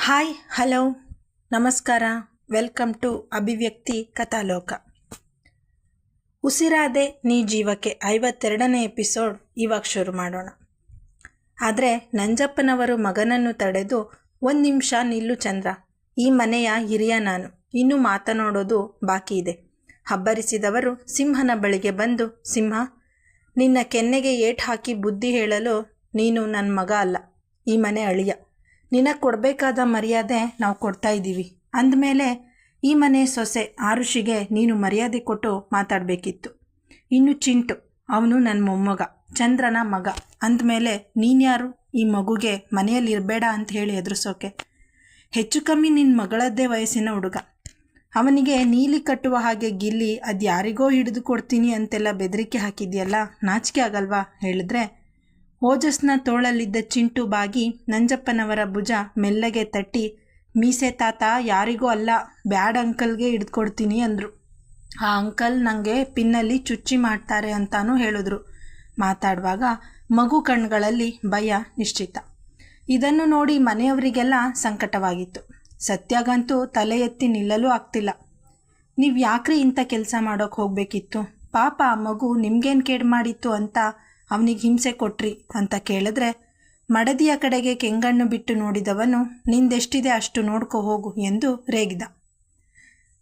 Hi hello ನಮಸ್ಕಾರ. Welcome to ಅಭಿವ್ಯಕ್ತಿ ಕಥಾಲೋಕ. ಉಸಿರಾದೆ ನೀ ಜೀವಕ್ಕೆ 52ನೇ ಎಪಿಸೋಡ್ ಇವಾಗ ಶುರು ಮಾಡೋಣ. ಆದರೆ ನಂಜಪ್ಪನವರು ಮಗನನ್ನು ತಡೆದು, ಒಂದು ನಿಮಿಷ ನಿಲ್ಲು ಚಂದ್ರ, ಈ ಮನೆಯ ಹಿರಿಯ ನಾನು, ಇನ್ನೂ ಮಾತನಾಡೋದು ಬಾಕಿ ಇದೆ. ಹಬ್ಬರಿಸಿದವರು ಸಿಂಹನ ಬಳಿಗೆ ಬಂದು, ಸಿಂಹ, ನಿನ್ನ ಕೆನ್ನೆಗೆ ಏಟು ಹಾಕಿ ಬುದ್ಧಿ ಹೇಳಲು ನೀನು ನನ್ನ ಮಗ ಅಲ್ಲ, ಈ ಮನೆ ಅಳಿಯ. ನಿನಗೆ ಕೊಡಬೇಕಾದ ಮರ್ಯಾದೆ ನಾವು ಕೊಡ್ತಾ ಇದ್ದೀವಿ. ಅಂದಮೇಲೆ ಈ ಮನೆ ಸೊಸೆ ಆರುಷಿಗೆ ನೀನು ಮರ್ಯಾದೆ ಕೊಟ್ಟು ಮಾತಾಡಬೇಕಿತ್ತು. ಇನ್ನು ಚಿಂಟು, ಅವನು ನನ್ನ ಮೊಮ್ಮಗ, ಚಂದ್ರನ ಮಗ. ಅಂದಮೇಲೆ ನೀನ್ಯಾರು ಈ ಮಗುಗೆ ಮನೆಯಲ್ಲಿ ಇರಬೇಡ ಅಂತ ಹೇಳಿ ಎದುರಿಸೋಕೆ? ಹೆಚ್ಚು ಕಮ್ಮಿ ನಿನ್ನ ಮಗಳದ್ದೇ ವಯಸ್ಸಿನ ಹುಡುಗ. ಅವನಿಗೆ ನೀಲಿ ಕಟ್ಟುವ ಹಾಗೆ ಗಿಲ್ಲಿ ಅದು ಯಾರಿಗೋ ಹಿಡಿದು ಕೊಡ್ತೀನಿ ಅಂತೆಲ್ಲ ಬೆದರಿಕೆ ಹಾಕಿದ್ಯಲ್ಲ, ನಾಚಿಕೆ ಆಗಲ್ವಾ ಹೇಳಿದ್ರೆ? ಓಜಸ್ನ ತೋಳಲ್ಲಿದ್ದ ಚಿಂಟು ಬಾಗಿ ನಂಜಪ್ಪನವರ ಭುಜ ಮೆಲ್ಲಗೆ ತಟ್ಟಿ, ಮೀಸೆ ತಾತ ಯಾರಿಗೂ ಅಲ್ಲ, ಬ್ಯಾಡ್ ಅಂಕಲ್ಗೆ ಹಿಡ್ಕೊಡ್ತೀನಿ ಅಂದರು. ಆ ಅಂಕಲ್ ನನಗೆ ಪಿನ್ನಲ್ಲಿ ಚುಚ್ಚಿ ಮಾಡ್ತಾರೆ ಅಂತಾನೂ ಹೇಳಿದ್ರು. ಮಾತಾಡುವಾಗ ಮಗು ಕಣ್ಗಳಲ್ಲಿ ಭಯ ನಿಶ್ಚಿತ. ಇದನ್ನು ನೋಡಿ ಮನೆಯವರಿಗೆಲ್ಲ ಸಂಕಟವಾಗಿತ್ತು. ಸತ್ಯಾಗಂತೂ ತಲೆ ಎತ್ತಿ ನಿಲ್ಲಲೂ ಆಗ್ತಿಲ್ಲ. ನೀವು ಯಾಕ್ರಿ ಇಂಥ ಕೆಲಸ ಮಾಡೋಕೆ ಹೋಗಬೇಕಿತ್ತು? ಪಾಪ ಆ ಮಗು ನಿಮ್ಗೇನು ಕೇಡು ಮಾಡಿತ್ತು ಅಂತ ಅವನಿಗೆ ಹಿಂಸೆ ಕೊಟ್ರಿ ಅಂತ ಕೇಳಿದ್ರೆ, ಮಡದಿಯ ಕಡೆಗೆ ಕೆಂಗಣ್ಣು ಬಿಟ್ಟು ನೋಡಿದವನು, ನಿಂದೆಷ್ಟಿದೆ ಅಷ್ಟು ನೋಡ್ಕೊ ಹೋಗು ಎಂದು ರೇಗಿದ.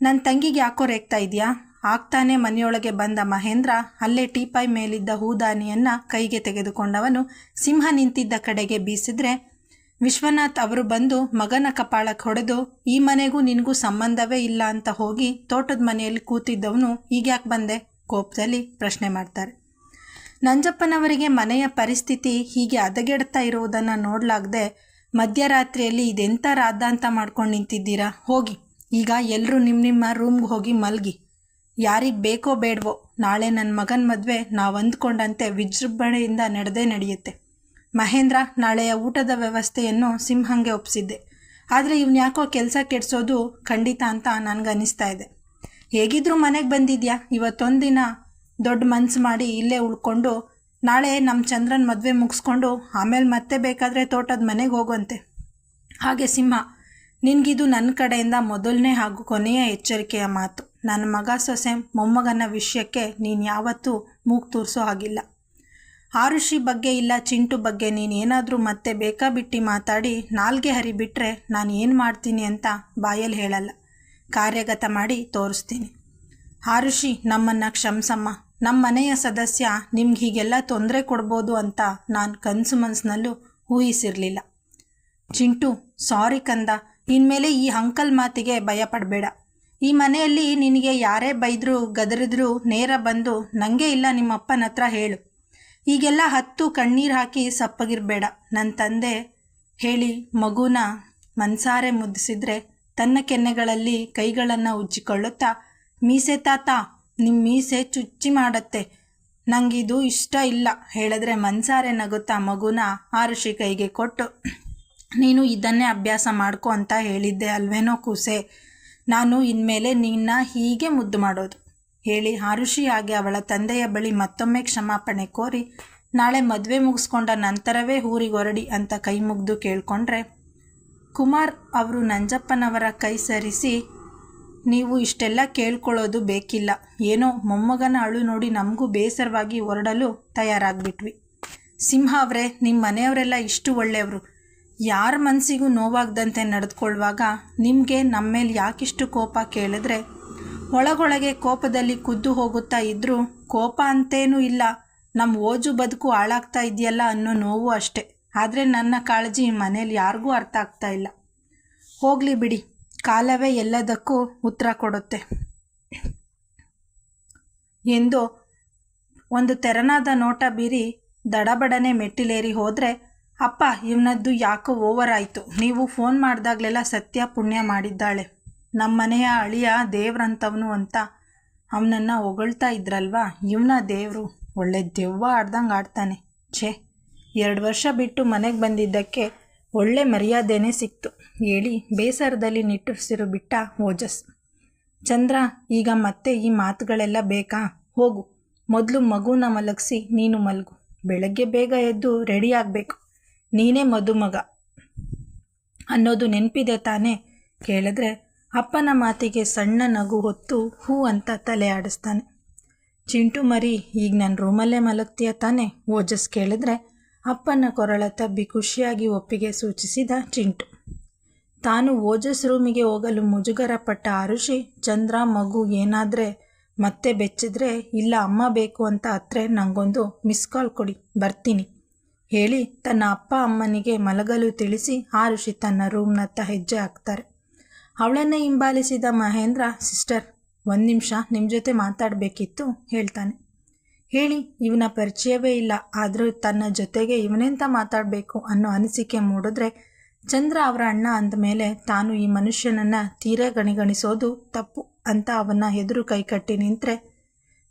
ನನ್ನ ತಂಗಿಗೆ ಯಾಕೋ ರೇಗ್ತಾ ಇದೆಯಾ? ಆಗ್ತಾನೆ ಮನೆಯೊಳಗೆ ಬಂದ ಮಹೇಂದ್ರ ಅಲ್ಲೇ ಟೀಪಾಯ್ ಮೇಲಿದ್ದ ಹೂದಾನಿಯನ್ನು ಕೈಗೆ ತೆಗೆದುಕೊಂಡವನು ಸಿಂಹ ನಿಂತಿದ್ದ ಕಡೆಗೆ ಬೀಸಿದ್ರೆ, ವಿಶ್ವನಾಥ್ ಅವರು ಬಂದು ಮಗನ ಕಪಾಳಕ್ಕೆ ಹೊಡೆದು, ಈ ಮನೆಗೂ ನಿನಗೂ ಸಂಬಂಧವೇ ಇಲ್ಲ ಅಂತ ಹೋಗಿ ತೋಟದ ಮನೆಯಲ್ಲಿ ಕೂತಿದ್ದವನು ಈಗ್ಯಾಕೆ ಬಂದೆ ಕೋಪದಲ್ಲಿ ಪ್ರಶ್ನೆ ಮಾಡ್ತಾರೆ. ನಂಜಪ್ಪನವರಿಗೆ ಮನೆಯ ಪರಿಸ್ಥಿತಿ ಹೀಗೆ ಹದಗೆಡ್ತಾ ಇರುವುದನ್ನು ನೋಡಲಾಗದೆ, ಮಧ್ಯರಾತ್ರಿಯಲ್ಲಿ ಇದೆಂಥ ರಾದ್ದಾಂತ ಮಾಡ್ಕೊಂಡು ನಿಂತಿದ್ದೀರಾ? ಹೋಗಿ ಈಗ ಎಲ್ಲರೂ ನಿಮ್ಮ ರೂಮ್ಗೆ ಹೋಗಿ ಮಲಗಿ. ಯಾರಿಗೆ ಬೇಕೋ ಬೇಡವೋ, ನಾಳೆ ನನ್ನ ಮಗನ ಮದುವೆ ನಾವು ಅಂದ್ಕೊಂಡಂತೆ ವಿಜೃಂಭಣೆಯಿಂದ ನಡೆಯುತ್ತೆ. ಮಹೇಂದ್ರ, ನಾಳೆಯ ಊಟದ ವ್ಯವಸ್ಥೆಯನ್ನು ಸಿಂಹಂಗೆ ಒಪ್ಪಿಸಿದ್ದೆ, ಆದರೆ ಇವನು ಯಾಕೋ ಕೆಲಸ ಕೆಡಿಸೋದು ಖಂಡಿತ ಅಂತ ನನಗನ್ನಿಸ್ತಾ ಇದೆ. ಹೇಗಿದ್ರೂ ಮನೆಗೆ ಬಂದಿದ್ಯಾ, ಇವತ್ತೊಂದಿನ ದೊಡ್ಡ ಮನಸ್ಸು ಮಾಡಿ ಇಲ್ಲೇ ಉಳ್ಕೊಂಡು ನಾಳೆ ನಮ್ಮ ಚಂದ್ರನ ಮದುವೆ ಮುಗಿಸ್ಕೊಂಡು ಆಮೇಲೆ ಮತ್ತೆ ಬೇಕಾದರೆ ತೋಟದ ಮನೆಗೆ ಹೋಗುವಂತೆ. ಹಾಗೆ ಸಿಂಹ, ನಿನಗಿದು ನನ್ನ ಕಡೆಯಿಂದ ಮೊದಲನೇ ಹಾಗೂ ಕೊನೆಯ ಎಚ್ಚರಿಕೆಯ ಮಾತು. ನನ್ನ ಮಗ ಸೊಸೆ ಮೊಮ್ಮಗನ ವಿಷಯಕ್ಕೆ ನೀನು ಯಾವತ್ತೂ ಮೂಗು ತೂರಿಸೋ ಹಾಗಿಲ್ಲ. ಆರುಷಿ ಬಗ್ಗೆ ಇಲ್ಲ ಚಿಂಟು ಬಗ್ಗೆ ನೀನೇನಾದರೂ ಮತ್ತೆ ಬೇಕಾಬಿಟ್ಟು ಮಾತಾಡಿ ನಾಲ್ಗೆ ಹರಿಬಿಟ್ರೆ ನಾನು ಏನು ಮಾಡ್ತೀನಿ ಅಂತ ಬಾಯಲ್ಲಿ ಹೇಳಲ್ಲ, ಕಾರ್ಯಗತ ಮಾಡಿ ತೋರಿಸ್ತೀನಿ. ಆರುಷಿ, ನಮ್ಮನ್ನು ಕ್ಷಮಿಸಮ್ಮ. ನಮ್ಮ ಮನೆಯ ಸದಸ್ಯ ನಿಮ್ಗೆ ಹೀಗೆಲ್ಲ ತೊಂದರೆ ಕೊಡ್ಬೋದು ಅಂತ ನಾನು ಕನಸು ಮನಸ್ಸಿನಲ್ಲೂ ಊಹಿಸಿರಲಿಲ್ಲ. ಚಿಂಟು, ಸಾರಿ ಕಂದ, ಇನ್ಮೇಲೆ ಈ ಅಂಕಲ್ ಮಾತಿಗೆ ಭಯ ಪಡಬೇಡ. ಈ ಮನೆಯಲ್ಲಿ ನಿನಗೆ ಯಾರೇ ಬೈದರೂ ಗದರಿದ್ರೂ ನೇರ ಬಂದು ನನಗೆ ಇಲ್ಲ ನಿಮ್ಮಪ್ಪನ ಹತ್ರ ಹೇಳು. ಈಗೆಲ್ಲ ಹತ್ತು ಕಣ್ಣೀರು ಹಾಕಿ ಸಪ್ಪಗಿರಬೇಡ. ನನ್ನ ತಂದೆ ಹೇಳಿ ಮಗುನ ಮನ್ಸಾರೆ ಮುದ್ದಿಸಿದ್ರೆ ತನ್ನ ಕೆನ್ನೆಗಳಲ್ಲಿ ಕೈಗಳನ್ನು ಉಜ್ಜಿಕೊಳ್ಳುತ್ತಾ, ಮೀಸೆ ತಾತ, ನಿಮ್ಮ ಮೀಸೆ ಚುಚ್ಚಿ ಮಾಡತ್ತೆ, ನಂಗಿದು ಇಷ್ಟ ಇಲ್ಲ ಹೇಳಿದ್ರೆ ಮನ್ಸಾರೆ ನಗುತ್ತಾ ಮಗುನ ಆರುಷಿ ಕೈಗೆ ಕೊಟ್ಟು, ನೀನು ಇದನ್ನೇ ಅಭ್ಯಾಸ ಮಾಡ್ಕೊ ಅಂತ ಹೇಳಿದ್ದೆ ಅಲ್ವೇನೋ ಕೂಸೆ, ನಾನು ಇನ್ಮೇಲೆ ನಿನ್ನ ಹೀಗೆ ಮುದ್ದು ಮಾಡೋದು ಹೇಳಿ ಆರುಷಿ ಹಾಗೆ ಅವಳ ತಂದೆಯ ಬಳಿ ಮತ್ತೊಮ್ಮೆ ಕ್ಷಮಾಪಣೆ ಕೋರಿ ನಾಳೆ ಮದುವೆ ಮುಗಿಸ್ಕೊಂಡ ನಂತರವೇ ಊರಿಗೆ ಹೊರಡಿ ಅಂತ ಕೈ ಮುಗಿದು ಕೇಳ್ಕೊಂಡ್ರೆ, ಕುಮಾರ್ ಅವರು ನಂಜಪ್ಪನವರ ಕೈ ಸರಿಸಿ, ನೀವು ಇಷ್ಟೆಲ್ಲ ಕೇಳ್ಕೊಳ್ಳೋದು ಬೇಕಿಲ್ಲ, ಏನೋ ಮೊಮ್ಮಗನ ಅಳು ನೋಡಿ ನಮಗೂ ಬೇಸರವಾಗಿ ಹೊರಡಲು ತಯಾರಾಗ್ಬಿಟ್ವಿ. ಸಿಂಹ ಅವರೇ, ನಿಮ್ಮ ಮನೆಯವರೆಲ್ಲ ಇಷ್ಟು ಒಳ್ಳೆಯವರು, ಯಾರ ಮನಸ್ಸಿಗೂ ನೋವಾಗದಂತೆ ನಡೆದುಕೊಳ್ಳುವಾಗ ನಿಮಗೆ ನಮ್ಮ ಮೇಲೆ ಯಾಕಿಷ್ಟು ಕೋಪ ಕೇಳಿದ್ರೆ? ಒಳಗೊಳಗೆ ಕೋಪದಲ್ಲಿ ಕುದ್ದು ಹೋಗುತ್ತಾ ಇದ್ದರೂ ಕೋಪ ಅಂತೇನೂ ಇಲ್ಲ, ನಮ್ಮ ಓಜು ಬದುಕು ಹಾಳಾಗ್ತಾ ಇದೆಯಲ್ಲ ಅನ್ನೋ ನೋವು ಅಷ್ಟೆ. ಆದರೆ ನನ್ನ ಕಾಳಜಿ ಮನೇಲಿ ಯಾರಿಗೂ ಅರ್ಥ ಆಗ್ತಾ ಇಲ್ಲ. ಹೋಗಲಿ ಬಿಡಿ, ಕಾಲವೇ ಎಲ್ಲದಕ್ಕೂ ಉತ್ತರ ಕೊಡುತ್ತೆ ಎಂದು ಒಂದು ತೆರನಾದ ನೋಟ ಬೀರಿ ದಡಬಡನೆ ಮೆಟ್ಟಿಲೇರಿ ಹೋದರೆ, ಅಪ್ಪ ಇವನದ್ದು ಯಾಕೋ ಓವರ್ ಆಯಿತು, ನೀವು ಫೋನ್ ಮಾಡಿದಾಗಲೆಲ್ಲ ಸತ್ಯ ಪುಣ್ಯ ಮಾಡಿದ್ದಾಳೆ, ನಮ್ಮ ಮನೆಯ ಅಳಿಯ ದೇವ್ರಂಥವನು ಅಂತ ಅವನನ್ನು ಹೊಗಳ್ತಾ ಇದ್ರಲ್ವಾ, ಇವನ ದೇವರು ಒಳ್ಳೆ ದೆವ್ವ ಆಡ್ದಂಗೆ ಆಡ್ತಾನೆ. ಛೇ, 2 ವರ್ಷ ಬಿಟ್ಟು ಮನೆಗೆ ಬಂದಿದ್ದಕ್ಕೆ ಒಳ್ಳೆ ಮರ್ಯಾದೆನೇ ಸಿಕ್ತು ಹೇಳಿ ಬೇಸರದಲ್ಲಿ ನಿಟ್ಟುಸಿರು ಬಿಟ್ಟ ಓಜಸ್. ಚಂದ್ರ, ಈಗ ಮತ್ತೆ ಈ ಮಾತುಗಳೆಲ್ಲ ಬೇಕಾ? ಹೋಗು, ಮೊದಲು ಮಗುನ ಮಲಗಿಸಿ ನೀನು ಮಲಗು. ಬೆಳಗ್ಗೆ ಬೇಗ ಎದ್ದು ರೆಡಿ ಆಗಬೇಕು, ನೀನೇ ಮದುಮಗ ಅನ್ನೋದು ನೆನಪಿದೆ ತಾನೇ ಕೇಳಿದ್ರೆ ಅಪ್ಪನ ಮಾತಿಗೆ ಸಣ್ಣ ನಗು ಹೊತ್ತು ಹೂ ಅಂತ ತಲೆ ಆಡಿಸ್ತಾನೆ. ಚಿಂಟು ಮರಿ, ಈಗ ನನ್ನ ರೂಮಲ್ಲೇ ಮಲಗ್ತೀಯ ತಾನೆ? ಓಜಸ್ ಕೇಳಿದ್ರೆ ಅಪ್ಪನ ಕೊರಳ ತಬ್ಬಿ ಖುಷಿಯಾಗಿ ಒಪ್ಪಿಗೆ ಸೂಚಿಸಿದ ಚಿಂಟು. ತಾನು ಓಜಸ್ ರೂಮಿಗೆ ಹೋಗಲು ಮುಜುಗರ ಪಟ್ಟ ಆರುಷಿ, ಚಂದ್ರ ಮಗು ಏನಾದರೆ ಮತ್ತೆ ಬೆಚ್ಚಿದ್ರೆ ಇಲ್ಲ ಅಮ್ಮ ಬೇಕು ಅಂತ ಹತ್ರೆ ನನಗೊಂದು ಮಿಸ್ ಕಾಲ್ ಕೊಡಿ, ಬರ್ತೀನಿ ಹೇಳಿ ತನ್ನ ಅಪ್ಪ ಅಮ್ಮನಿಗೆ ಮಲಗಲು ತಿಳಿಸಿ ಆರುಷಿ ತನ್ನ ರೂಮ್ನತ್ತ ಹೆಜ್ಜೆ ಹಾಕ್ತಾರೆ. ಅವಳನ್ನೇ ಹಿಂಬಾಲಿಸಿದ ಮಹೇಂದ್ರ, ಸಿಸ್ಟರ್ 1 ನಿಮಿಷ ನಿಮ್ಮ ಜೊತೆ ಮಾತಾಡಬೇಕಿತ್ತು ಹೇಳ್ತಾನೆ. ಹೇಳಿ. ಇವನ ಪರಿಚಯವೇ ಇಲ್ಲ, ಆದರೂ ತನ್ನ ಜೊತೆಗೆ ಇವನೆಂತ ಮಾತಾಡಬೇಕು ಅನ್ನೋ ಅನಿಸಿಕೆ ಮೂಡಿದ್ರೆ ಚಂದ್ರ ಅವರ ಅಣ್ಣ ಅಂದಮೇಲೆ ತಾನು ಈ ಮನುಷ್ಯನನ್ನು ತೀರಾ ಗಣಿಗಣಿಸೋದು ತಪ್ಪು ಅಂತ ಅವನ್ನ ಎದುರು ಕೈಕಟ್ಟಿ ನಿಂತರೆ,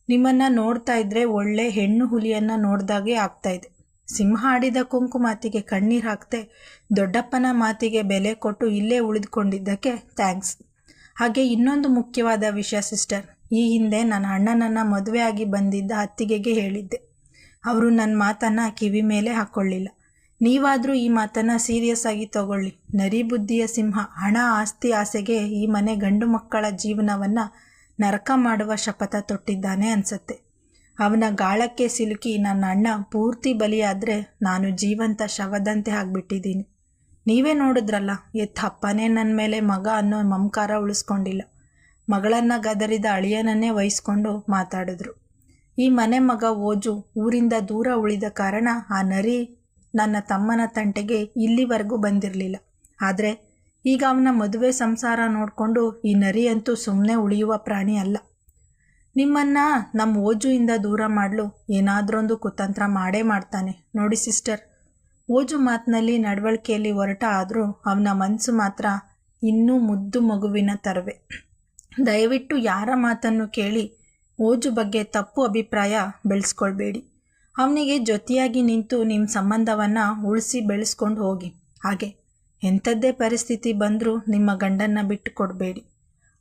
ನಿಮ್ಮನ್ನು ನೋಡ್ತಾ ಇದ್ರೆ ಒಳ್ಳೆ ಹೆಣ್ಣು ಹುಲಿಯನ್ನು ನೋಡ್ದಾಗೆ ಆಗ್ತಾಯಿದೆ. ಸಿಂಹ ಆಡಿದ ಕೊಂಕು ಮಾತಿಗೆ ಕಣ್ಣೀರು ಹಾಕ್ತೆ ದೊಡ್ಡಪ್ಪನ ಮಾತಿಗೆ ಬೆಲೆ ಕೊಟ್ಟು ಇಲ್ಲೇ ಉಳಿದುಕೊಂಡಿದ್ದಕ್ಕೆ ಥ್ಯಾಂಕ್ಸ್. ಹಾಗೆ ಇನ್ನೊಂದು ಮುಖ್ಯವಾದ ವಿಷಯ ಸಿಸ್ಟರ್, ಈ ಹಿಂದೆ ನನ್ನ ಅಣ್ಣನನ್ನು ಮದುವೆ ಆಗಿ ಬಂದಿದ್ದ ಅತ್ತಿಗೆಗೆ ಹೇಳಿದ್ದೆ. ಅವರು ನನ್ನ ಮಾತನ್ನು ಕಿವಿ ಮೇಲೆ ಹಾಕ್ಕೊಳ್ಳಿಲ್ಲ. ನೀವಾದರೂ ಈ ಮಾತನ್ನು ಸೀರಿಯಸ್ ಆಗಿ ತಗೊಳ್ಳಿ. ನರಿ ಬುದ್ಧಿಯ ಸಿಂಹ ಹಣ ಆಸ್ತಿ ಆಸೆಗೆ ಈ ಮನೆ ಗಂಡು ಮಕ್ಕಳ ಜೀವನವನ್ನು ನರಕ ಮಾಡುವ ಶಪಥ ತೊಟ್ಟಿದ್ದಾನೆ ಅನಿಸುತ್ತೆ. ಅವನ ಗಾಳಕ್ಕೆ ಸಿಲುಕಿ ನನ್ನ ಅಣ್ಣ ಪೂರ್ತಿ ಬಲಿಯಾದರೆ ನಾನು ಜೀವಂತ ಶವದಂತೆ ಆಗಿಬಿಟ್ಟಿದ್ದೀನಿ. ನೀವೇ ನೋಡಿದ್ರಲ್ಲ, ಅಪ್ಪನೇ ನನ್ನ ಮೇಲೆ ಮಗ ಅನ್ನೋ ಮಮಕಾರ ಉಳಿಸ್ಕೊಂಡಿಲ್ಲ. ಮಗಳನ್ನು ಗದರಿದ ಅಳಿಯನನ್ನೇ ವಹಿಸ್ಕೊಂಡು ಮಾತಾಡಿದ್ರು. ಈ ಮನೆ ಮಗ ಓಜು ಊರಿಂದ ದೂರ ಉಳಿದ ಕಾರಣ ಆ ನರಿ ನನ್ನ ತಮ್ಮನ ತಂಟೆಗೆ ಇಲ್ಲಿವರೆಗೂ ಬಂದಿರಲಿಲ್ಲ. ಆದರೆ ಈಗ ಅವನ ಮದುವೆ ಸಂಸಾರ ನೋಡಿಕೊಂಡು ಈ ನರಿ ಅಂತೂ ಸುಮ್ಮನೆ ಉಳಿಯುವ ಪ್ರಾಣಿ ಅಲ್ಲ. ನಿಮ್ಮನ್ನು ನಮ್ಮ ಓಜುಯಿಂದ ದೂರ ಮಾಡಲು ಏನಾದ್ರೊಂದು ಕುತಂತ್ರ ಮಾಡೇ ಮಾಡ್ತಾನೆ ನೋಡಿ ಸಿಸ್ಟರ್. ಓಜು ಮಾತಿನಲ್ಲಿ ನಡವಳಿಕೆಯಲ್ಲಿ ಹೊರಟ ಆದರೂ ಅವನ ಮನಸ್ಸು ಮಾತ್ರ ಇನ್ನೂ ಮುದ್ದು ಮಗುವಿನ ತರವೇ. ದಯವಿಟ್ಟು ಯಾರ ಮಾತನ್ನು ಕೇಳಿ ಓಜು ಬಗ್ಗೆ ತಪ್ಪು ಅಭಿಪ್ರಾಯ ಬೆಳೆಸ್ಕೊಳ್ಬೇಡಿ. ಅವನಿಗೆ ಜೊತೆಯಾಗಿ ನಿಂತು ನಿಮ್ಮ ಸಂಬಂಧವನ್ನು ಉಳಿಸಿ ಬೆಳೆಸ್ಕೊಂಡು ಹೋಗಿ. ಹಾಗೆ ಎಂಥದ್ದೇ ಪರಿಸ್ಥಿತಿ ಬಂದರೂ ನಿಮ್ಮ ಗಂಡನ್ನು ಬಿಟ್ಟು ಕೊಡಬೇಡಿ.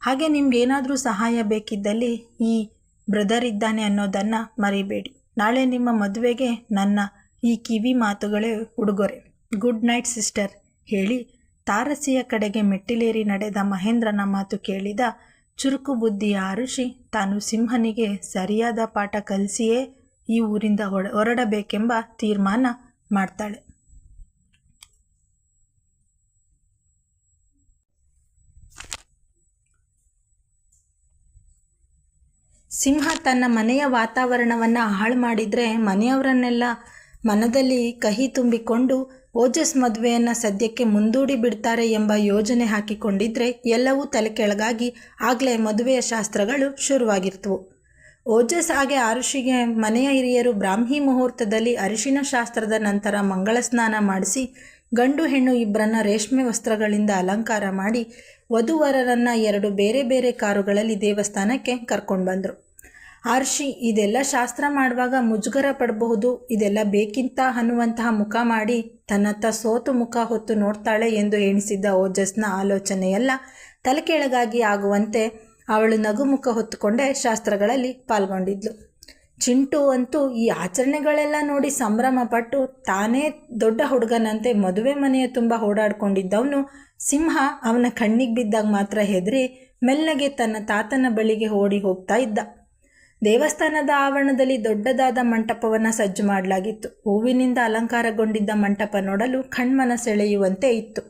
ಹಾಗೆ ನಿಮ್ಗೇನಾದರೂ ಸಹಾಯ ಬೇಕಿದ್ದಲ್ಲಿ ಈ ಬ್ರದರ್ ಇದ್ದಾನೆ ಅನ್ನೋದನ್ನು ಮರಿಬೇಡಿ. ನಾಳೆ ನಿಮ್ಮ ಮದುವೆಗೆ ನನ್ನ ಈ ಕಿವಿ ಮಾತುಗಳೇ ಉಡುಗೊರೆ. ಗುಡ್ ನೈಟ್ ಸಿಸ್ಟರ್ ಹೇಳಿ ತಾರಸಿಯ ಕಡೆಗೆ ಮೆಟ್ಟಿಲೇರಿ ನಡೆದ ಮಹೇಂದ್ರನ ಮಾತು ಕೇಳಿದ ಚುರುಕು ಬುದ್ಧಿಯ ಆರುಷಿ ತಾನು ಸಿಂಹನಿಗೆ ಸರಿಯಾದ ಪಾಠ ಕಲಿಸಿಯೇ ಈ ಊರಿಂದ ಹೊರಡಬೇಕೆಂಬ ತೀರ್ಮಾನ ಮಾಡ್ತಾಳೆ. ಸಿಂಹ ತನ್ನ ಮನೆಯ ವಾತಾವರಣವನ್ನು ಹಾಳು ಮಾಡಿದರೆ ಮನೆಯವರನ್ನೆಲ್ಲ ಮನದಲ್ಲಿ ಕಹಿ ತುಂಬಿಕೊಂಡು ಓಜಸ್ ಮದುವೆಯನ್ನು ಸದ್ಯಕ್ಕೆ ಮುಂದೂಡಿ ಬಿಡ್ತಾರೆ ಎಂಬ ಯೋಜನೆ ಹಾಕಿಕೊಂಡಿದ್ರೆ ಎಲ್ಲವೂ ತಲೆ ಕೆಳಗಾಗಿ ಆಗಲೇ ಮದುವೆಯ ಶಾಸ್ತ್ರಗಳು ಶುರುವಾಗಿರ್ತವು. ಓಜಸ್ ಹಾಗೆ ಆರುಷಿಗೆ ಮನೆಯ ಹಿರಿಯರು ಬ್ರಾಹ್ಮಿ ಮುಹೂರ್ತದಲ್ಲಿ ಅರಿಶಿನ ಶಾಸ್ತ್ರದ ನಂತರ ಮಂಗಳ ಸ್ನಾನ ಮಾಡಿಸಿ ಗಂಡು ಹೆಣ್ಣು ಇಬ್ಬರನ್ನ ರೇಷ್ಮೆ ವಸ್ತ್ರಗಳಿಂದ ಅಲಂಕಾರ ಮಾಡಿ ವಧುವರರನ್ನು 2 ಬೇರೆ ಬೇರೆ ಕಾರುಗಳಲ್ಲಿ ದೇವಸ್ಥಾನಕ್ಕೆ ಕರ್ಕೊಂಡು ಬಂದರು. ಆರುಷಿ ಇದೆಲ್ಲ ಶಾಸ್ತ್ರ ಮಾಡುವಾಗ ಮುಜುಗರ ಪಡಬಹುದು, ಇದೆಲ್ಲ ಬೇಕಿಂತ ಅನ್ನುವಂತಹ ಮುಖ ಮಾಡಿ ತನ್ನತ್ತ ಸೋತು ಮುಖ ಹೊತ್ತು ನೋಡ್ತಾಳೆ ಎಂದು ಎಣಿಸಿದ್ದ ಓಜಸ್ನ ಆಲೋಚನೆಯೆಲ್ಲ ತಲೆ ಕೆಳಗಾಗಿ ಆಗುವಂತೆ ಅವಳು ನಗುಮುಖ ಹೊತ್ತುಕೊಂಡೇ ಶಾಸ್ತ್ರಗಳಲ್ಲಿ ಪಾಲ್ಗೊಂಡಿದ್ಲು. ಚಿಂಟು ಅಂತೂ ಈ ಆಚರಣೆಗಳೆಲ್ಲ ನೋಡಿ ಸಂಭ್ರಮ ಪಟ್ಟು ತಾನೇ ದೊಡ್ಡ ಹುಡುಗನಂತೆ ಮದುವೆ ಮನೆಯ ತುಂಬ ಓಡಾಡ್ಕೊಂಡಿದ್ದವನು ಸಿಂಹ ಅವನ ಕಣ್ಣಿಗೆ ಬಿದ್ದಾಗ ಮಾತ್ರ ಹೆದರಿ ಮೆಲ್ಲಗೆ ತನ್ನ ತಾತನ ಬಳಿಗೆ ಓಡಿ ಹೋಗ್ತಾ ಇದ್ದ. ದೇವಸ್ಥಾನದ ಆವರಣದಲ್ಲಿ ದೊಡ್ಡದಾದ ಮಂಟಪವನ್ನು ಸಜ್ಜು ಮಾಡಲಾಗಿತ್ತು. ಹೂವಿನಿಂದ ಅಲಂಕಾರಗೊಂಡಿದ್ದ ಮಂಟಪ ನೋಡಲು ಕಣ್ಮನ ಸೆಳೆಯುವಂತೆ ಇತ್ತು.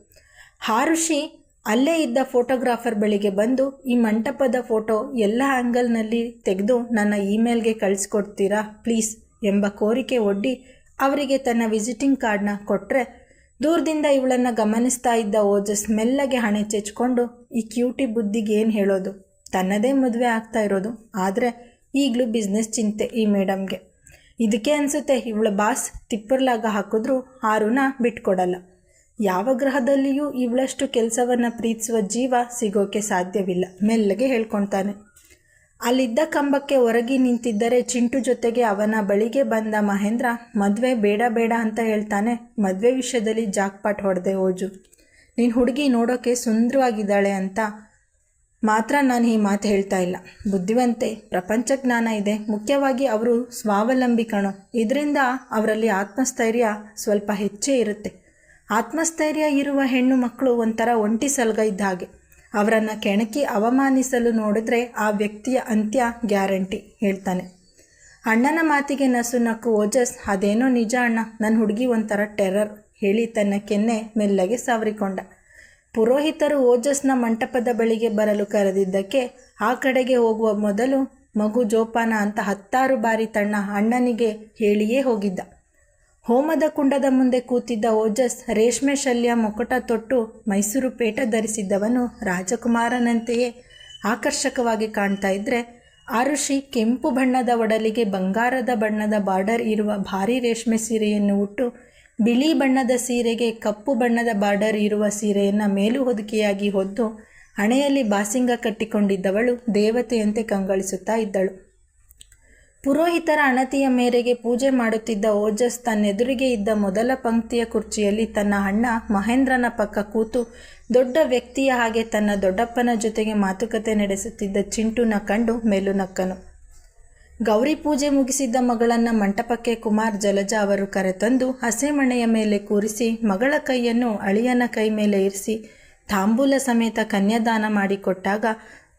ಆರುಷಿ ಅಲ್ಲೇ ಇದ್ದ ಫೋಟೋಗ್ರಾಫರ್ ಬಳಿಗೆ ಬಂದು ಈ ಮಂಟಪದ ಫೋಟೋ ಎಲ್ಲ ಆ್ಯಂಗಲ್ನಲ್ಲಿ ತೆಗೆದು ನನ್ನ ಇಮೇಲ್ಗೆ ಕಳಿಸ್ಕೊಡ್ತೀರಾ ಪ್ಲೀಸ್ ಎಂಬ ಕೋರಿಕೆ ಒಡ್ಡಿ ಅವರಿಗೆ ತನ್ನ ವಿಸಿಟಿಂಗ್ ಕಾರ್ಡ್ನ ಕೊಟ್ಟರೆ ದೂರದಿಂದ ಇವಳನ್ನು ಗಮನಿಸ್ತಾ ಇದ್ದ ಓಜಸ್ ಮೆಲ್ಲಗೆ ಹಣೆ ಚೆಚ್ಕೊಂಡು ಈ ಕ್ಯೂಟಿ ಬುದ್ಧಿಗೆ ಏನು ಹೇಳೋದು, ತನ್ನದೇ ಮದುವೆ ಆಗ್ತಾ ಇರೋದು, ಆದರೆ ಈಗಲೂ ಬಿಸ್ನೆಸ್ ಚಿಂತೆ ಈ ಮೇಡಮ್ಗೆ. ಇದಕ್ಕೆ ಅನಿಸುತ್ತೆ ಇವಳ ಬಾಸ್ ತಿಪ್ಪರ್ಲಾಗ ಹಾಕಿದ್ರೂ ಆರುನ ಬಿಟ್ಕೊಡಲ್ಲ. ಯಾವ ಗ್ರಹದಲ್ಲಿಯೂ ಇವಳಷ್ಟು ಕೆಲಸವನ್ನು ಪ್ರೀತಿಸುವ ಜೀವ ಸಿಗೋಕೆ ಸಾಧ್ಯವಿಲ್ಲ ಮೆಲ್ಲಗೆ ಹೇಳ್ಕೊಳ್ತಾನೆ. ಅಲ್ಲಿದ್ದ ಕಂಬಕ್ಕೆ ಹೊರಗಿ ನಿಂತಿದ್ದರೆ ಚಿಂಟು ಜೊತೆಗೆ ಅವನ ಬಳಿಗೆ ಬಂದ ಮಹೇಂದ್ರ ಮದುವೆ ಬೇಡ ಬೇಡ ಅಂತ ಹೇಳ್ತಾನೆ. ಮದುವೆ ವಿಷಯದಲ್ಲಿ ಜಾಕ್ಪಾಟ್ ಹೊಡೆದೆ ಓಜು. ನೀನು ಹುಡುಗಿ ನೋಡೋಕ್ಕೆ ಸುಂದರವಾಗಿದ್ದಾಳೆ ಅಂತ ಮಾತ್ರ ನಾನು ಈ ಮಾತು ಹೇಳ್ತಾ ಇಲ್ಲ. ಬುದ್ಧಿವಂತೆ, ಪ್ರಪಂಚ ಜ್ಞಾನ ಇದೆ, ಮುಖ್ಯವಾಗಿ ಅವರು ಸ್ವಾವಲಂಬಿ ಕಣೋ. ಇದರಿಂದ ಅವರಲ್ಲಿ ಆತ್ಮಸ್ಥೈರ್ಯ ಸ್ವಲ್ಪ ಹೆಚ್ಚೇ ಇರುತ್ತೆ. ಆತ್ಮಸ್ಥೈರ್ಯ ಇರುವ ಹೆಣ್ಣು ಮಕ್ಕಳು ಒಂಥರ ಒಂಟಿ ಸಲಗ ಇದ್ದ ಹಾಗೆ. ಅವರನ್ನು ಕೆಣಕಿ ಅವಮಾನಿಸಲು ನೋಡಿದ್ರೆ ಆ ವ್ಯಕ್ತಿಯ ಅಂತ್ಯ ಗ್ಯಾರಂಟಿ ಹೇಳ್ತಾನೆ. ಅಣ್ಣನ ಮಾತಿಗೆ ನಸು ನಕ್ಕು ಓಜಸ್, ಅದೇನೋ ನಿಜ ಅಣ್ಣ, ನನ್ನ ಹುಡುಗಿ ಒಂಥರ ಟೆರರ್ ಹೇಳಿ ತನ್ನ ಕೆನ್ನೆ ಮೆಲ್ಲಗೆ ಸವರಿಕೊಂಡ. ಪುರೋಹಿತರು ಓಜಸ್ನ ಮಂಟಪದ ಬಳಿಗೆ ಬರಲು ಕರೆದಿದ್ದಕ್ಕೆ ಆ ಕಡೆಗೆ ಹೋಗುವ ಮೊದಲು ಮಗು ಜೋಪಾನ ಅಂತ 10 ಬಾರಿ ತನ್ನ ಅಣ್ಣನಿಗೆ ಹೇಳಿಯೇ ಹೋಗಿದ್ದ. ಹೋಮದ ಕುಂಡದ ಮುಂದೆ ಕೂತಿದ್ದ ಓಜಸ್ ರೇಷ್ಮೆ ಶಲ್ಯ ಮುಕುಟ ತೊಟ್ಟು ಮೈಸೂರು ಪೇಟ ಧರಿಸಿದ್ದವನು ರಾಜಕುಮಾರನಂತೆಯೇ ಆಕರ್ಷಕವಾಗಿ ಕಾಣ್ತಾ ಇದ್ದರೆ, ಆ ಋಷಿ ಕೆಂಪು ಬಣ್ಣದ ಒಡಲಿಗೆ ಬಂಗಾರದ ಬಣ್ಣದ ಬಾರ್ಡರ್ ಇರುವ ಭಾರೀ ರೇಷ್ಮೆ ಸೀರೆಯನ್ನು ಉಟ್ಟು ಬಿಳಿ ಬಣ್ಣದ ಸೀರೆಗೆ ಕಪ್ಪು ಬಣ್ಣದ ಬಾರ್ಡರ್ ಇರುವ ಸೀರೆಯನ್ನು ಮೇಲು ಹೊದಿಕೆಯಾಗಿ ಹೊದ್ದು ಹಣೆಯಲ್ಲಿ ಬಾಸಿಂಗ ಕಟ್ಟಿಕೊಂಡಿದ್ದವಳು ದೇವತೆಯಂತೆ ಕಂಗೊಳಿಸುತ್ತಾ ಇದ್ದಳು. ಪುರೋಹಿತರ ಅಣತಿಯ ಮೇರೆಗೆ ಪೂಜೆ ಮಾಡುತ್ತಿದ್ದ ಓಜಸ್ ತನ್ನೆದುರಿಗೆ ಇದ್ದ ಮೊದಲ ಪಂಕ್ತಿಯ ಕುರ್ಚಿಯಲ್ಲಿ ತನ್ನ ಅಣ್ಣ ಮಹೇಂದ್ರನ ಪಕ್ಕ ಕೂತು ದೊಡ್ಡ ವ್ಯಕ್ತಿಯ ಹಾಗೆ ತನ್ನ ದೊಡ್ಡಪ್ಪನ ಜೊತೆಗೆ ಮಾತುಕತೆ ನಡೆಸುತ್ತಿದ್ದ ಚಿಂಟುನ ಕಂಡು ಮೇಲು ನಕ್ಕನು. ಗೌರಿ ಪೂಜೆ ಮುಗಿಸಿದ್ದ ಮಗಳನ್ನು ಮಂಟಪಕ್ಕೆ ಕುಮಾರ್ ಜಲಜ ಅವರು ಕರೆತಂದು ಹಸೆಮಣೆಯ ಮೇಲೆ ಕೂರಿಸಿ ಮಗಳ ಕೈಯನ್ನು ಅಳಿಯನ ಕೈ ಮೇಲೆ ಇರಿಸಿ ತಾಂಬೂಲ ಸಮೇತ ಕನ್ಯಾದಾನ ಮಾಡಿಕೊಟ್ಟಾಗ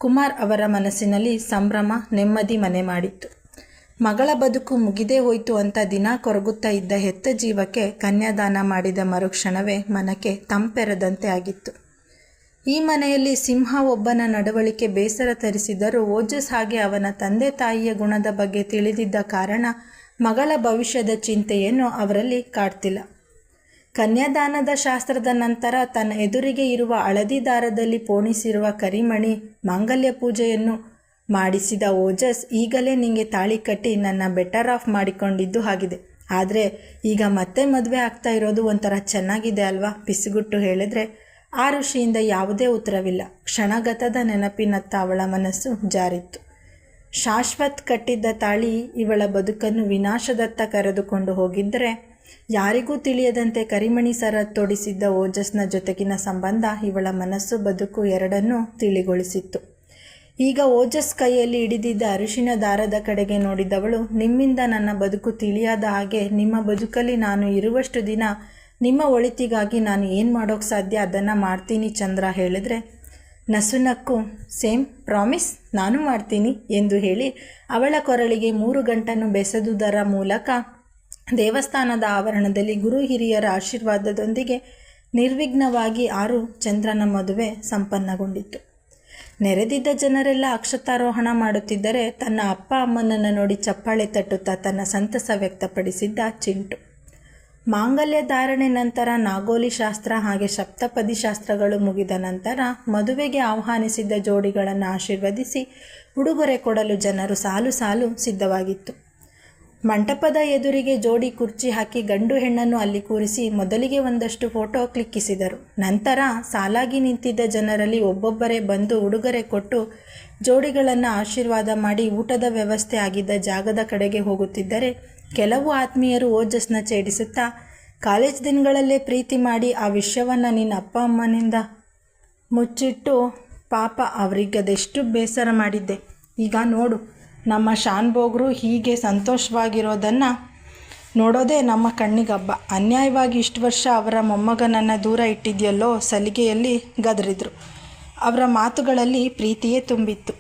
ಕುಮಾರ್ ಅವರ ಮನಸ್ಸಿನಲ್ಲಿ ಸಂಭ್ರಮ ನೆಮ್ಮದಿ ಮನೆ ಮಾಡಿತ್ತು. ಮಗಳ ಬದುಕು ಮುಗಿದೇ ಹೋಯಿತು ಅಂತ ದಿನ ಕೊರಗುತ್ತಾ ಇದ್ದ ಹೆತ್ತ ಜೀವಕ್ಕೆ ಕನ್ಯಾದಾನ ಮಾಡಿದ ಮರುಕ್ಷಣವೇ ಮನಕ್ಕೆ ತಂಪೆರೆದಂತೆ ಆಗಿತ್ತು. ಈ ಮನೆಯಲ್ಲಿ ಸಿಂಹ ಒಬ್ಬನ ನಡವಳಿಕೆ ಬೇಸರ ತರಿಸಿದರೂ ಓಜಸ್ ಹಾಗೆ ಅವನ ತಂದೆ ತಾಯಿಯ ಗುಣದ ಬಗ್ಗೆ ತಿಳಿದಿದ್ದ ಕಾರಣ ಮಗಳ ಭವಿಷ್ಯದ ಚಿಂತೆಯನ್ನು ಅವರಲ್ಲಿ ಕಾಡ್ತಿಲ್ಲ. ಕನ್ಯಾದಾನದ ಶಾಸ್ತ್ರದ ನಂತರ ತನ್ನ ಎದುರಿಗೆ ಇರುವ ಹಳದಿ ದಾರದಲ್ಲಿ ಪೋಣಿಸಿರುವ ಕರಿಮಣಿ ಮಾಂಗಲ್ಯ ಪೂಜೆಯನ್ನು ಮಾಡಿಸಿದ ಓಜಸ್, ಈಗಲೇ ನಿಂಗೆ ತಾಳಿ ಕಟ್ಟಿ ನನ್ನ ಬೆಟರ್ ಆಫ್ ಮಾಡಿಕೊಂಡಿದ್ದು ಆಗಿದೆ. ಆದರೆ ಈಗ ಮತ್ತೆ ಮದುವೆ ಆಗ್ತಾ ಇರೋದು ಒಂಥರ ಚೆನ್ನಾಗಿದೆ ಅಲ್ವಾ ಪಿಸುಗುಟ್ಟು ಹೇಳಿದ್ರೆ ಆ ಋಷಿಯಿಂದ ಯಾವುದೇ ಉತ್ತರವಿಲ್ಲ. ಕ್ಷಣಗತದ ನೆನಪಿನತ್ತ ಅವಳ ಮನಸ್ಸು ಜಾರಿತ್ತು. ಶಾಶ್ವತ್ ಕಟ್ಟಿದ್ದ ತಾಳಿ ಇವಳ ಬದುಕನ್ನು ವಿನಾಶದತ್ತ ಕರೆದುಕೊಂಡು ಹೋಗಿದ್ದರೆ ಯಾರಿಗೂ ತಿಳಿಯದಂತೆ ಕರಿಮಣಿ ಸರ ತೊಡಿಸಿದ್ದ ಓಜಸ್ನ ಜೊತೆಗಿನ ಸಂಬಂಧ ಇವಳ ಮನಸ್ಸು ಬದುಕು ಎರಡನ್ನೂ ತಿಳಿಗೊಳಿಸಿತ್ತು. ಈಗ ಓಜಸ್ ಕೈಯಲ್ಲಿ ಹಿಡಿದಿದ್ದ ಅರಿಶಿನ ದಾರದ ಕಡೆಗೆ ನೋಡಿದವಳು, ನಿಮ್ಮಿಂದ ನನ್ನ ಬದುಕು ತಿಳಿಯಾದ ಹಾಗೆ ನಿಮ್ಮ ಬದುಕಲ್ಲಿ ನಾನು ಇರುವಷ್ಟು ದಿನ ನಿಮ್ಮ ಒಳಿತಿಗಾಗಿ ನಾನು ಏನು ಮಾಡೋಕ್ಕೆ ಸಾಧ್ಯ ಅದನ್ನು ಮಾಡ್ತೀನಿ ಚಂದ್ರ ಹೇಳಿದ್ರೆ ನಸುನಕ್ಕು ಸೇಮ್ ಪ್ರಾಮಿಸ್ ನಾನು ಮಾಡ್ತೀನಿ ಎಂದು ಹೇಳಿ ಅವಳ ಕೊರಳಿಗೆ 3 ಗಂಟನ್ನು ಬೆಸೆದುದರ ಮೂಲಕ ದೇವಸ್ಥಾನದ ಆವರಣದಲ್ಲಿ ಗುರು ಹಿರಿಯರ ಆಶೀರ್ವಾದದೊಂದಿಗೆ ನಿರ್ವಿಘ್ನವಾಗಿ 6 ಚಂದ್ರನ ಮದುವೆ ಸಂಪನ್ನಗೊಂಡಿತ್ತು. ನೆರೆದಿದ್ದ ಜನರೆಲ್ಲ ಅಕ್ಷತಾರೋಹಣ ಮಾಡುತ್ತಿದ್ದರೆ ತನ್ನ ಅಪ್ಪ ಅಮ್ಮನನ್ನು ನೋಡಿ ಚಪ್ಪಾಳೆ ತಟ್ಟುತ್ತಾ ತನ್ನ ಸಂತಸ ವ್ಯಕ್ತಪಡಿಸಿದ್ದ ಚಿಂಟು. ಮಾಂಗಲ್ಯ ಧಾರಣೆ ನಂತರ ನಾಗೋಲಿ ಶಾಸ್ತ್ರ ಹಾಗೆ ಸಪ್ತಪದಿ ಶಾಸ್ತ್ರಗಳು ಮುಗಿದ ನಂತರ ಮದುವೆಗೆ ಆಹ್ವಾನಿಸಿದ್ದ ಜೋಡಿಗಳನ್ನು ಆಶೀರ್ವದಿಸಿ ಉಡುಗೊರೆ ಕೊಡಲು ಜನರು ಸಾಲು ಸಾಲು ಸಿದ್ಧವಾಗಿತ್ತು. ಮಂಟಪದ ಎದುರಿಗೆ ಜೋಡಿ ಕುರ್ಚಿ ಹಾಕಿ ಗಂಡು ಹೆಣ್ಣನ್ನು ಅಲ್ಲಿ ಕೂರಿಸಿ ಮೊದಲಿಗೆ ಒಂದಷ್ಟು ಫೋಟೋ ಕ್ಲಿಕ್ಕಿಸಿದರು. ನಂತರ ಸಾಲಾಗಿ ನಿಂತಿದ್ದ ಜನರಲ್ಲಿ ಒಬ್ಬೊಬ್ಬರೇ ಬಂದು ಉಡುಗೊರೆ ಕೊಟ್ಟು ಜೋಡಿಗಳನ್ನು ಆಶೀರ್ವಾದ ಮಾಡಿ ಊಟದ ವ್ಯವಸ್ಥೆ ಆಗಿದ್ದ ಜಾಗದ ಕಡೆಗೆ ಹೋಗುತ್ತಿದ್ದರೆ ಕೆಲವು ಆತ್ಮೀಯರು ಓಜಸ್ನ ಛೇಡಿಸುತ್ತಾ, ಕಾಲೇಜ್ ದಿನಗಳಲ್ಲೇ ಪ್ರೀತಿ ಮಾಡಿ ಆ ವಿಷಯವನ್ನು ನಿನ್ನ ಅಪ್ಪ ಅಮ್ಮನಿಂದ ಮುಚ್ಚಿಟ್ಟು ಪಾಪ ಅವರಿಗದೆಷ್ಟು ಬೇಸರ ಮಾಡಿದ್ದೆ. ಈಗ ನೋಡು, ನಮ್ಮ ಶಾನ್ಭೋಗ್ರು ಹೀಗೆ ಸಂತೋಷವಾಗಿರೋದನ್ನು ನೋಡೋದೇ ನಮ್ಮ ಕಣ್ಣಿಗಬ್ಬ. ಅನ್ಯಾಯವಾಗಿ ಇಷ್ಟು ವರ್ಷ ಅವರ ಮೊಮ್ಮಗನನ್ನು ದೂರ ಇಟ್ಟಿದೆಯಲ್ಲೋ ಸಲಿಗೆಯಲ್ಲಿ ಗದರಿದ್ರು. ಅವರ ಮಾತುಗಳಲ್ಲಿ ಪ್ರೀತಿಯೇ ತುಂಬಿತ್ತು.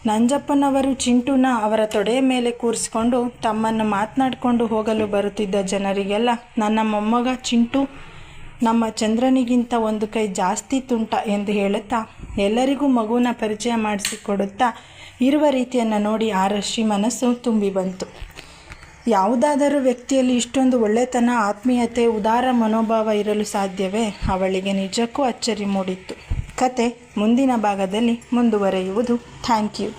ನಂಜಪ್ಪನವರು ಚಿಂಟುನ ಅವರ ತೊಡೆಯ ಮೇಲೆ ಕೂರಿಸಿಕೊಂಡು ತಮ್ಮನ್ನು ಮಾತನಾಡಿಕೊಂಡು ಹೋಗಲು ಬರುತ್ತಿದ್ದ ಜನರಿಗೆಲ್ಲ, ನನ್ನ ಮೊಮ್ಮಗ ಚಿಂಟು ನಮ್ಮ ಚಂದ್ರನಿಗಿಂತ 1 ಕೈ ಜಾಸ್ತಿ ತುಂಟ ಎಂದು ಹೇಳುತ್ತಾ ಎಲ್ಲರಿಗೂ ಮಗುವಿನ ಪರಿಚಯ ಮಾಡಿಸಿಕೊಡುತ್ತಾ ಇರುವ ರೀತಿಯನ್ನು ನೋಡಿ ಆ ಋಷಿ ಮನಸ್ಸು ತುಂಬಿ ಬಂತು. ಯಾವುದಾದರೂ ವ್ಯಕ್ತಿಯಲ್ಲಿ ಇಷ್ಟೊಂದು ಒಳ್ಳೆತನ, ಆತ್ಮೀಯತೆ, ಉದಾರ ಮನೋಭಾವ ಇರಲು ಸಾಧ್ಯವೇ? ಅವಳಿಗೆ ನಿಜಕ್ಕೂ ಅಚ್ಚರಿ ಮೂಡಿತ್ತು. ಕತೆ ಮುಂದಿನ ಭಾಗದಲ್ಲಿ ಮುಂದುವರೆಯುವುದು. Thank you.